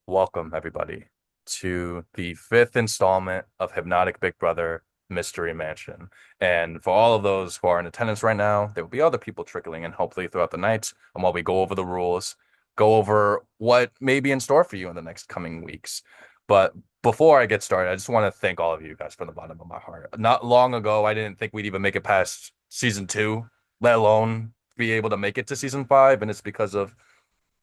Welcome, everybody, to the fifth installment of Hypnotic Big Brother Mystery Mansion. And for all of those who are in attendance right now, there will be other people trickling in hopefully throughout the night. And while we go over the rules, go over what may be in store for you in the next coming weeks. But before I get started, I just want to thank all of you guys from the bottom of my heart. Not long ago, I didn't think we'd even make it past season two, let alone be able to make it to season five. And it's because of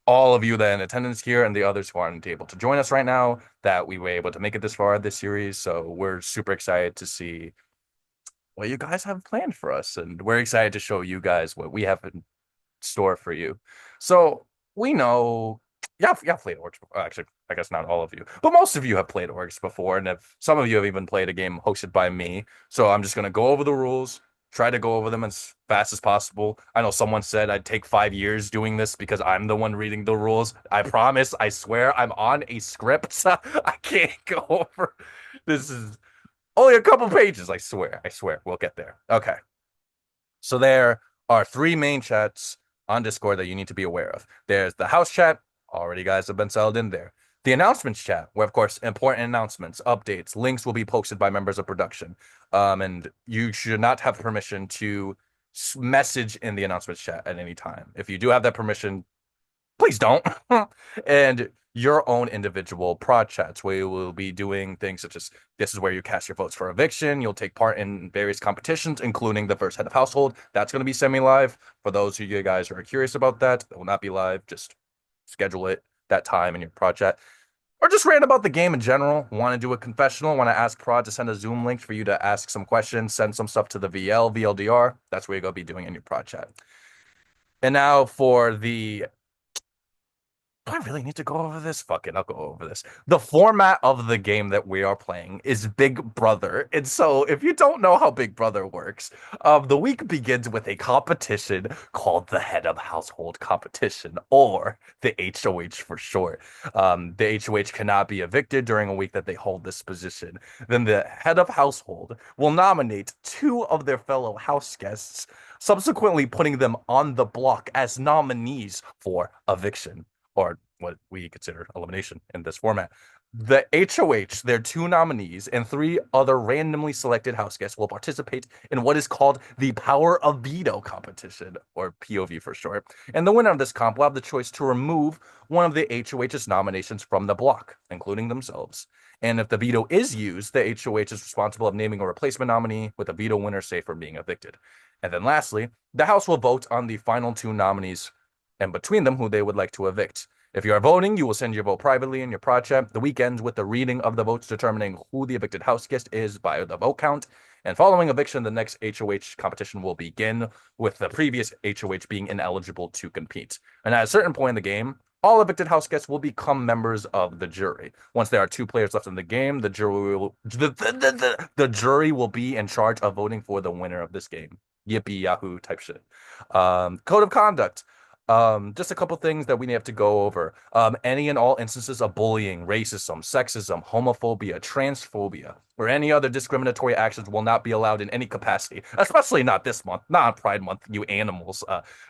all of you that are in attendance here and the others who aren't able to join us right now that we were able to make it this far this series. So we're super excited to see what you guys have planned for us. And we're excited to show you guys what we have in store for you. So we know, yeah, played Orcs. Actually, I guess not all of you, but most of you have played Orcs before. And if some of you have even played a game hosted by me. So I'm just going to go over the rules, try to go over them as fast as possible. I know someone said I'd take 5 years doing this because I'm the one reading the rules. I promise, I swear, I'm on a script. I can't go over. This is only a couple pages. I swear. We'll get there. Okay. So there are three main chats on Discord that you need to be aware of. There's the house chat. Already guys have been settled in there. The announcements chat, where of course important announcements, updates, links will be posted by members of production. And you should not have permission to message in the announcements chat at any time. If you do have that permission, please don't. And your own individual prod chats where you will be doing things such as this is where you cast your votes for eviction. You'll take part in various competitions, including the first head of household. That's going to be semi-live. For those of you guys who are curious about that, it will not be live. Just schedule it that time in your prod chat. Or just rant about the game in general. Want to do a confessional? Want to ask Prod to send a Zoom link for you to ask some questions, send some stuff to the VLDR? That's where you're going to be doing in your prod chat. And now for the do I really need to go over this? Fuck it, I'll go over this. The format of the game that we are playing is Big Brother. And so, if you don't know how Big Brother works, the week begins with a competition called the Head of Household Competition, or the HOH for short. The HOH cannot be evicted during a week that they hold this position. Then the Head of Household will nominate two of their fellow house guests, subsequently putting them on the block as nominees for eviction or what we consider elimination in this format. The HOH, their two nominees, and three other randomly selected house guests will participate in what is called the Power of Veto competition, or POV for short. And the winner of this comp will have the choice to remove one of the HOH's nominations from the block, including themselves. And if the veto is used, the HOH is responsible of naming a replacement nominee with a veto winner safe from being evicted. And then lastly, the House will vote on the final two nominees and between them who they would like to evict. If you are voting, you will send your vote privately in your prod chat. The week ends with the reading of the votes determining who the evicted house guest is by the vote count. And following eviction, the next HOH competition will begin, with the previous HOH being ineligible to compete. And at a certain point in the game, all evicted house guests will become members of the jury. Once there are two players left in the game, the jury will be in charge of voting for the winner of this game. Yippee Yahoo type shit. Code of conduct. Just a couple things that we have to go over. Any and all instances of bullying, racism, sexism, homophobia, transphobia, or any other discriminatory actions will not be allowed in any capacity, especially not this month, not Pride Month, you animals.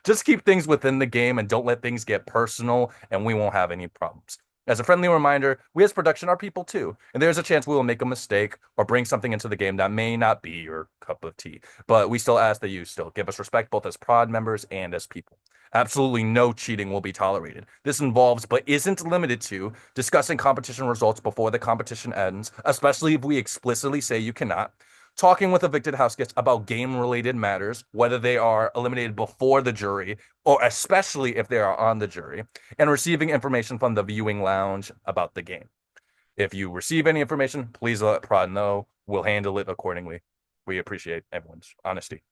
Just keep things within the game and don't let things get personal, and we won't have any problems. As a friendly reminder, we as production are people too, and there's a chance we will make a mistake or bring something into the game that may not be your cup of tea. But we still ask that you still give us respect both as prod members and as people. Absolutely no cheating will be tolerated. This involves, but isn't limited to, discussing competition results before the competition ends, especially if we explicitly say you cannot, talking with evicted house guests about game-related matters, whether they are eliminated before the jury, or especially if they are on the jury, and receiving information from the viewing lounge about the game. If you receive any information, please let Prod know. We'll handle it accordingly. We appreciate everyone's honesty.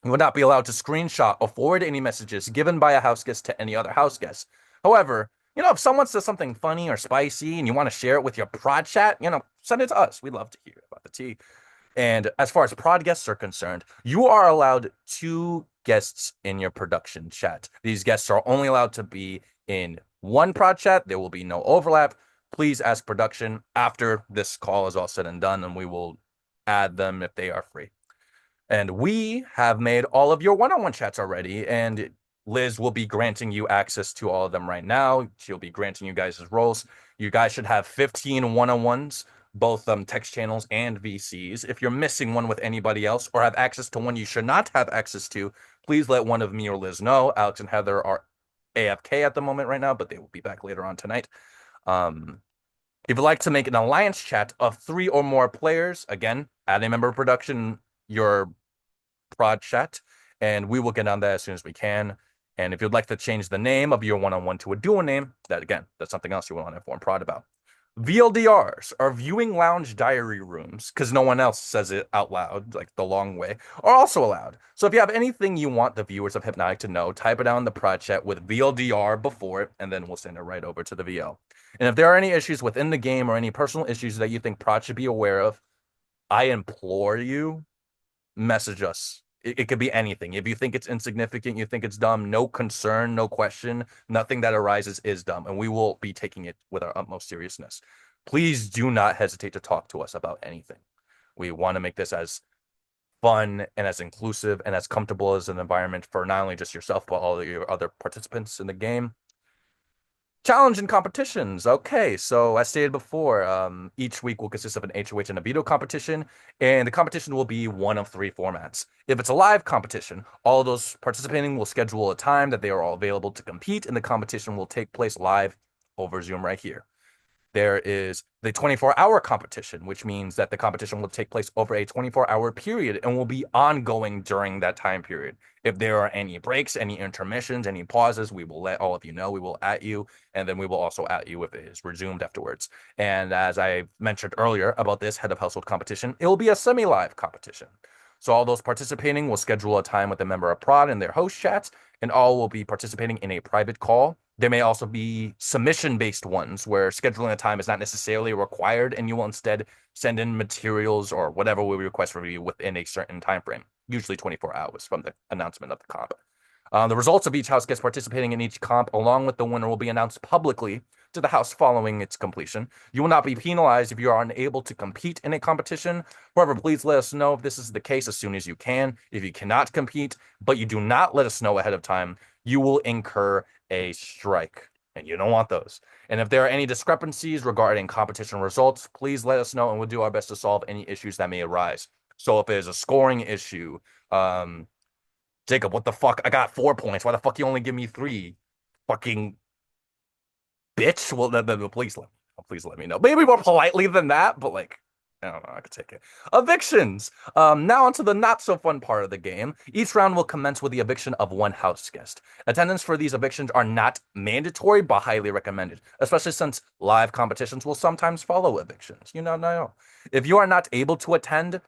You will not be allowed to screenshot or forward any messages given by a house guest to any other house guest. However, if someone says something funny or spicy and you want to share it with your prod chat, send it to us. We'd love to hear about the tea. And as far as prod guests are concerned, you are allowed two guests in your production chat. These guests are only allowed to be in one prod chat. There will be no overlap. Please ask production after this call is all said and done, and we will add them if they are free. And we have made all of your one-on-one chats already, and Liz will be granting you access to all of them right now. She'll be granting you guys' roles. You guys should have 15 one-on-ones, both text channels and VCs. If you're missing one with anybody else or have access to one you should not have access to, please let one of me or Liz know. Alex and Heather are AFK at the moment right now, but they will be back later on tonight. If you'd like to make an alliance chat of 3 or more players, again, add a member of production, your prod chat, and we will get on that as soon as we can. And if you'd like to change the name of your one-on-one to a dual name, that's something else you want to inform prod about. VLDRs are viewing lounge diary rooms, because no one else says it out loud, like the long way, are also allowed. So if you have anything you want the viewers of Hypnotic to know, type it down in the prod chat with VLDR before it, and then we'll send it right over to the VL. And if there are any issues within the game or any personal issues that you think prod should be aware of, I implore you, message us. It could be anything. If you think it's insignificant, you think it's dumb, no concern, no question, nothing that arises is dumb, and we will be taking it with our utmost seriousness. Please do not hesitate to talk to us about anything. We want to make this as fun and as inclusive and as comfortable as an environment for not only just yourself, but all of your other participants in the game. Challenge and competitions. Okay, so as stated before, each week will consist of an HOH and a veto competition, and the competition will be one of 3 formats. If it's a live competition, all of those participating will schedule a time that they are all available to compete, and the competition will take place live over Zoom right here. There is the 24-hour competition, which means that the competition will take place over a 24-hour period and will be ongoing during that time period. If there are any breaks, any intermissions, any pauses, we will let all of you know. We will at you, and then we will also at you if it is resumed afterwards. And as I mentioned earlier about this head of household competition, it will be a semi-live competition. So all those participating will schedule a time with a member of prod in their host chats, and all will be participating in a private call. There may also be submission-based ones where scheduling a time is not necessarily required, and you will instead send in materials or whatever we request from you within a certain time frame, usually 24 hours from the announcement of the comp. The results of each house guest participating in each comp, along with the winner, will be announced publicly to the house following its completion. You will not be penalized if you are unable to compete in a competition. However, please let us know if this is the case as soon as you can. If you cannot compete, but you do not let us know ahead of time, you will incur a strike, and you don't want those. And if there are any discrepancies regarding competition results, please let us know, and we'll do our best to solve any issues that may arise. So if there's a scoring issue, Jacob, what the fuck? I got 4 points. Why the fuck you only give me 3? Fucking bitch. Well, please let me know. Maybe more politely than that, but like, I don't know. I could take it. Evictions. Now onto the not so fun part of the game. Each round will commence with the eviction of 1 house guest. Attendance for these evictions are not mandatory, but highly recommended, especially since live competitions will sometimes follow evictions. No. If you are not able to attend,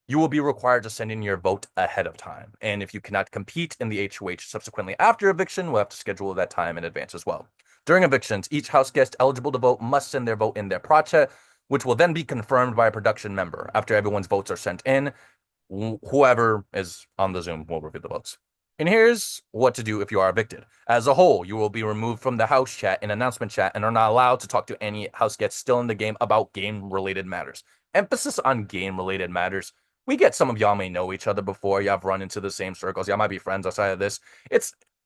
you will be required to send in your vote ahead of time. And if you cannot compete in the HOH subsequently after eviction, we'll have to schedule that time in advance as well. During evictions, each house guest eligible to vote must send their vote in their project, which will then be confirmed by a production member. After everyone's votes are sent in, whoever is on the Zoom will review the votes. And here's what to do if you are evicted. As a whole, you will be removed from the house chat and announcement chat and are not allowed to talk to any house guests still in the game about game-related matters. Emphasis on game-related matters. We get some of y'all may know each other before. Y'all have run into the same circles. Y'all might be friends outside of this.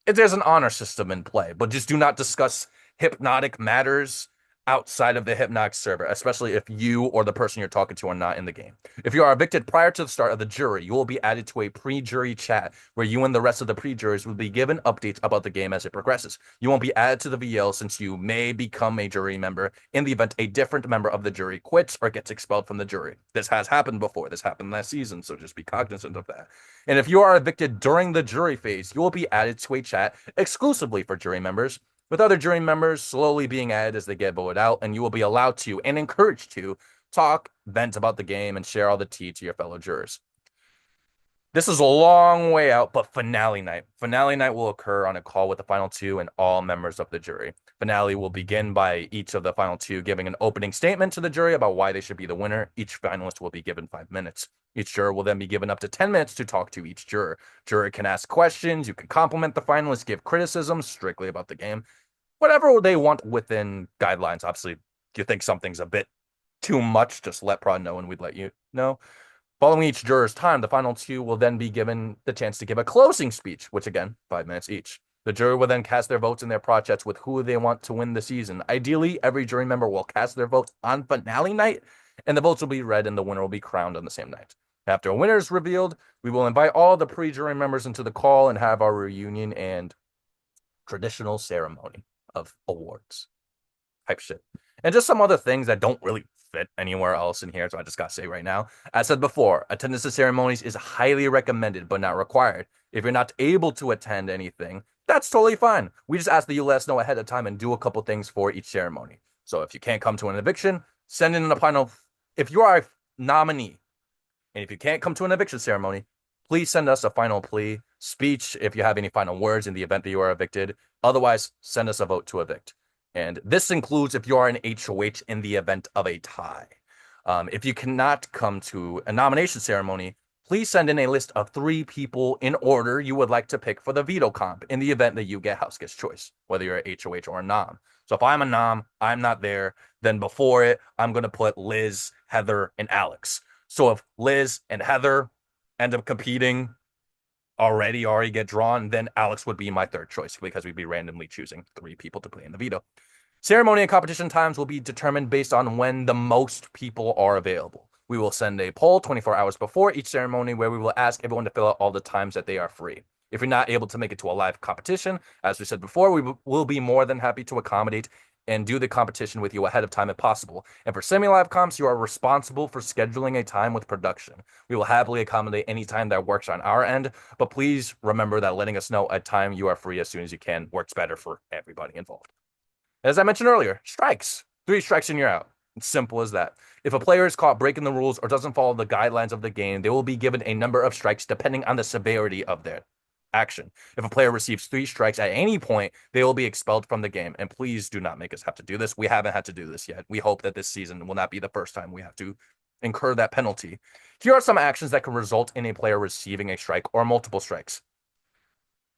There's an honor system in play, but just do not discuss hypnotic matters outside of the Hypnotic server, especially if you or the person you're talking to are not in the game. If you are evicted prior to the start of the jury, you will be added to a pre-jury chat where you and the rest of the pre-jurors will be given updates about the game as it progresses. You won't be added to the VL since you may become a jury member in the event a different member of the jury quits or gets expelled from the jury. This has happened before. This happened last season, so just be cognizant of that. And if you are evicted during the jury phase, you will be added to a chat exclusively for jury members, with other jury members slowly being added as they get voted out, and you will be allowed to and encouraged to talk, vent about the game, and share all the tea to your fellow jurors. This is a long way out, but finale night. Finale night will occur on a call with the final 2 and all members of the jury. Finale will begin by each of the final 2 giving an opening statement to the jury about why they should be the winner. Each finalist will be given 5 minutes. Each juror will then be given up to 10 minutes to talk to each juror. Juror can ask questions, you can compliment the finalists, give criticism strictly about the game, whatever they want within guidelines. Obviously, if you think something's a bit too much, just let prod know and we'd let you know. Following each juror's time, the final 2 will then be given the chance to give a closing speech, which again, 5 minutes each. The jury will then cast their votes in their projects with who they want to win the season. Ideally, every jury member will cast their votes on finale night, and the votes will be read and the winner will be crowned on the same night. After a winner is revealed, we will invite all the pre-jury members into the call and have our reunion and traditional ceremony of awards. Type shit. And just some other things that don't really fit anywhere else in here, so I just gotta say right now. As said before, attendance at ceremonies is highly recommended but not required. If you're not able to attend anything, that's totally fine. We just ask that you let us know ahead of time and do a couple things for each ceremony. So if you can't come to an eviction, send in a final. If you are a nominee, and if you can't come to an eviction ceremony, please send us a final plea, speech if you have any final words in the event that you are evicted. Otherwise, send us a vote to evict. And this includes if you are an HOH in the event of a tie. If you cannot come to a nomination ceremony, please send in a list of 3 people in order you would like to pick for the veto comp in the event that you get House Guest Choice, whether you're a HOH or a nom. So if I'm a nom, I'm not there, then before it, I'm going to put Liz, Heather, and Alex. So if Liz and Heather end up competing, already get drawn, then Alex would be my third choice because we'd be randomly choosing 3 people to play in the veto. Ceremony and competition times will be determined based on when the most people are available. We will send a poll 24 hours before each ceremony where we will ask everyone to fill out all the times that they are free. If you're not able to make it to a live competition, as we said before, we will be more than happy to accommodate and do the competition with you ahead of time if possible. And for semi-live comps, you are responsible for scheduling a time with production. We will happily accommodate any time that works on our end, but please remember that letting us know a time you are free as soon as you can works better for everybody involved. As I mentioned earlier, strikes. 3 strikes and you're out. It's simple as that. If a player is caught breaking the rules or doesn't follow the guidelines of the game, they will be given a number of strikes depending on the severity of their action. If a player receives 3 strikes at any point, they will be expelled from the game. And please do not make us have to do this. We haven't had to do this yet. We hope that this season will not be the first time we have to incur that penalty. Here are some actions that can result in a player receiving a strike or multiple strikes.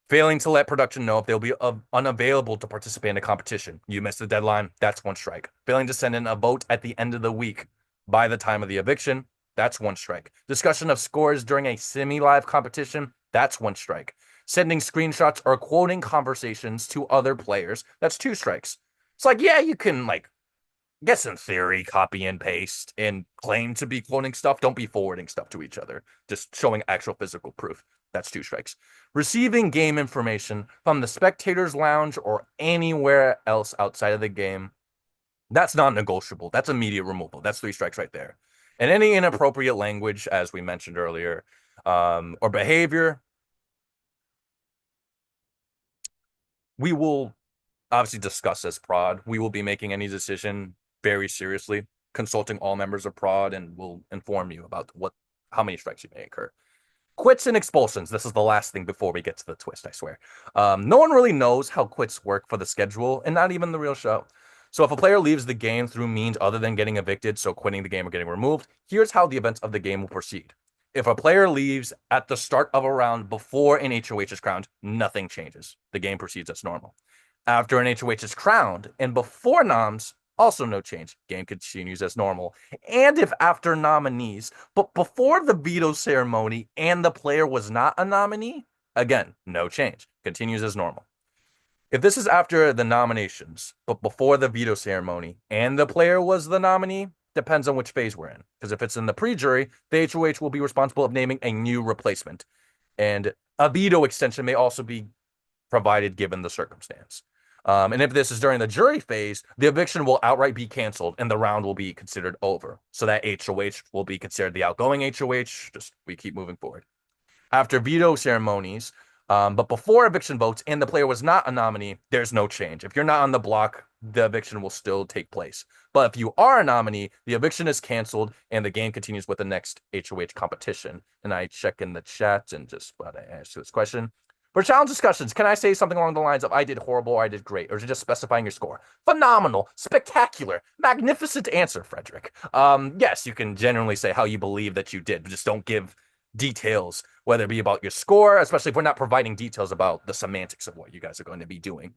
Failing to let production know if they'll be unavailable to participate in a competition. You missed the deadline, that's 1 strike. Failing to send in a vote at the end of the week by the time of the eviction, that's 1 strike. Discussion of scores during a semi-live competition, that's 1 strike. Sending screenshots or quoting conversations to other players, that's 2 strikes. It's like, yeah, you can, like, guess in theory, copy and paste and claim to be quoting stuff. Don't be forwarding stuff to each other. Just showing actual physical proof. That's 2 strikes. Receiving game information from the spectators lounge or anywhere else outside of the game, that's non-negotiable. That's immediate removal. That's 3 strikes right there. And any inappropriate language, as we mentioned earlier, or behavior, we will obviously discuss as prod. We will be making any decision very seriously, consulting all members of prod, and we'll inform you about how many strikes you may incur. Quits and expulsions. This is the last thing before we get to the twist, I swear. No one really knows how quits work for the schedule, and not even the real show. So if a player leaves the game through means other than getting evicted, so quitting the game or getting removed, here's how the events of the game will proceed. If a player leaves at the start of a round before an HOH is crowned, nothing changes. The game proceeds as normal. After an HOH is crowned and before noms, also no change. Game continues as normal. And if after nominees, but before the veto ceremony and the player was not a nominee, again, no change. Continues as normal. If this is after the nominations, but before the veto ceremony and the player was the nominee, depends on which phase we're in. Because if it's in the pre-jury, the HOH will be responsible of naming a new replacement. And a veto extension may also be provided given the circumstance. And if this is during the jury phase, the eviction will outright be canceled and the round will be considered over. So that HOH will be considered the outgoing HOH. Just we keep moving forward. After veto ceremonies, but before eviction votes and the player was not a nominee, there's no change. If you're not on the block, the eviction will still take place. But if you are a nominee, the eviction is canceled and the game continues with the next HOH competition. And I check in the chat and just about to answer this question. For challenge discussions, can I say something along the lines of I did horrible or I did great? Or is it just specifying your score? Phenomenal, spectacular, magnificent answer, Frederick. Yes, you can generally say how you believe that you did, but just don't give details, whether it be about your score, especially if we're not providing details about the semantics of what you guys are going to be doing.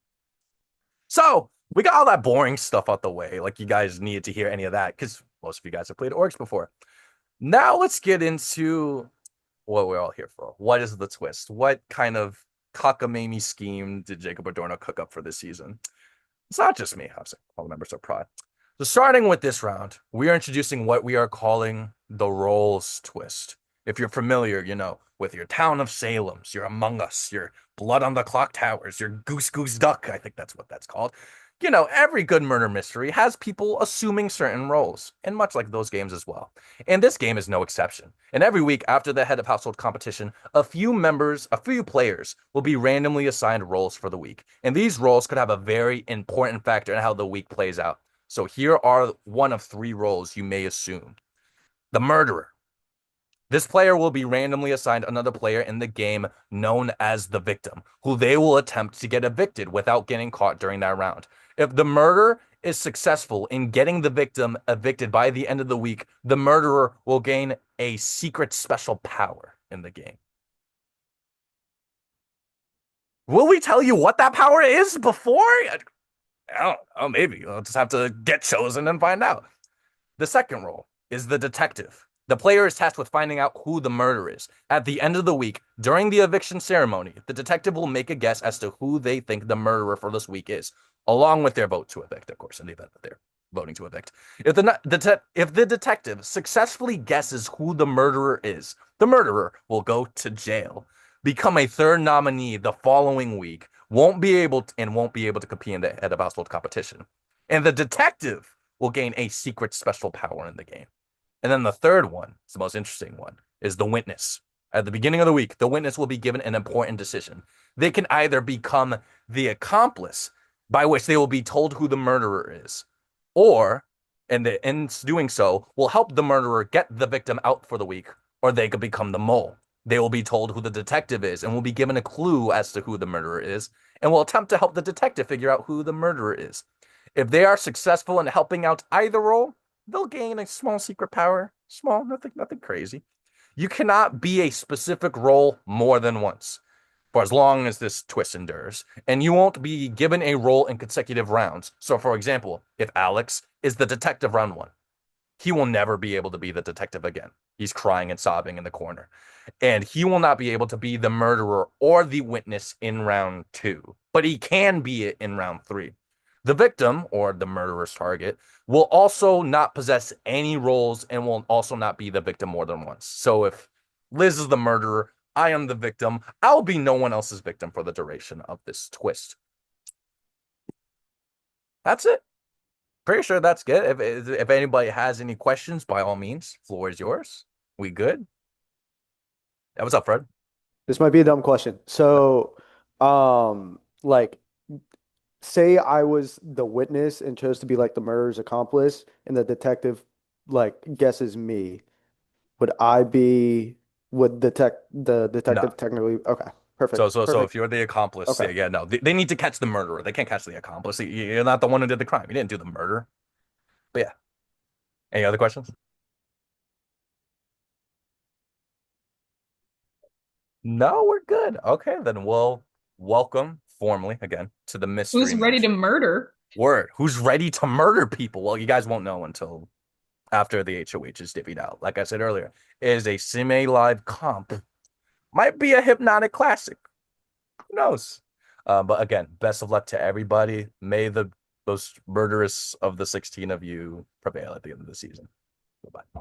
So we got all that boring stuff out the way. Like you guys needed to hear any of that because most of you guys have played orgs before. Now let's get into what we're all here for. What is the twist? What kind of cockamamie scheme did Jacob Adorno cook up for this season? It's not just me. Obviously, all the members are proud. So starting with this round, we are introducing what we are calling the roles twist. If you're familiar, with your Town of Salem's, your Among Us, your Blood on the Clock Towers, your Goose Goose Duck, I think that's what that's called. Every good murder mystery has people assuming certain roles, and much like those games as well. And this game is no exception. And every week after the head of household competition, a few players will be randomly assigned roles for the week. And these roles could have a very important factor in how the week plays out. So here are one of three roles you may assume. The murderer. This player will be randomly assigned another player in the game known as the victim, who they will attempt to get evicted without getting caught during that round. If the murderer is successful in getting the victim evicted by the end of the week, the murderer will gain a secret special power in the game. Will we tell you what that power is before? I don't know, maybe. I'll just have to get chosen and find out. The second role is the detective. The player is tasked with finding out who the murderer is. At the end of the week, during the eviction ceremony, the detective will make a guess as to who they think the murderer for this week is, along with their vote to evict, of course, in the event that they're voting to evict. If the detective successfully guesses who the murderer is, the murderer will go to jail, become a third nominee the following week, won't be able to compete in the head of household competition. And the detective will gain a secret special power in the game. And then the third one, it's the most interesting one, is the witness. At the beginning of the week, the witness will be given an important decision. They can either become the accomplice, by which they will be told who the murderer is, or, in doing so, will help the murderer get the victim out for the week, or they could become the mole. They will be told who the detective is and will be given a clue as to who the murderer is, and will attempt to help the detective figure out who the murderer is. If they are successful in helping out either role, they'll gain a small secret power. Small, nothing crazy. You cannot be a specific role more than once for as long as this twist endures, and you won't be given a role in consecutive rounds. So, for example, if Alex is the detective round one, he will never be able to be the detective again. He's crying and sobbing in the corner. And he will not be able to be the murderer or the witness in round two, but he can be it in round three. The victim, or the murderer's target, will also not possess any roles and will also not be the victim more than once. So if Liz is the murderer, I am the victim, I'll be no one else's victim for the duration of this twist. That's it. Pretty sure that's good. If anybody has any questions, by all means, floor is yours. We good? Yeah, what's up, Fred? This might be a dumb question. So, like, say I was the witness and chose to be like the murderer's accomplice, and the detective like guesses me. Would I be, would the No. detective technically? Okay, So if perfect. you're the accomplice, Okay. yeah, no, they need to catch the murderer. They can't catch the accomplice. You're not the one who did the crime. You didn't do the murder. But yeah, any other questions? No, we're good. Okay, then we'll welcome formally again to the Mystery Who's ready to Mansion. murder? Word. Who's ready to murder people? Well, you guys won't know until after the HOH is divvied out. Like I said earlier, it is a semi live comp. Might be a hypnotic classic. Who knows? But again, best of luck to everybody. May the most murderous of the 16 of you prevail at the end of the season. Bye bye.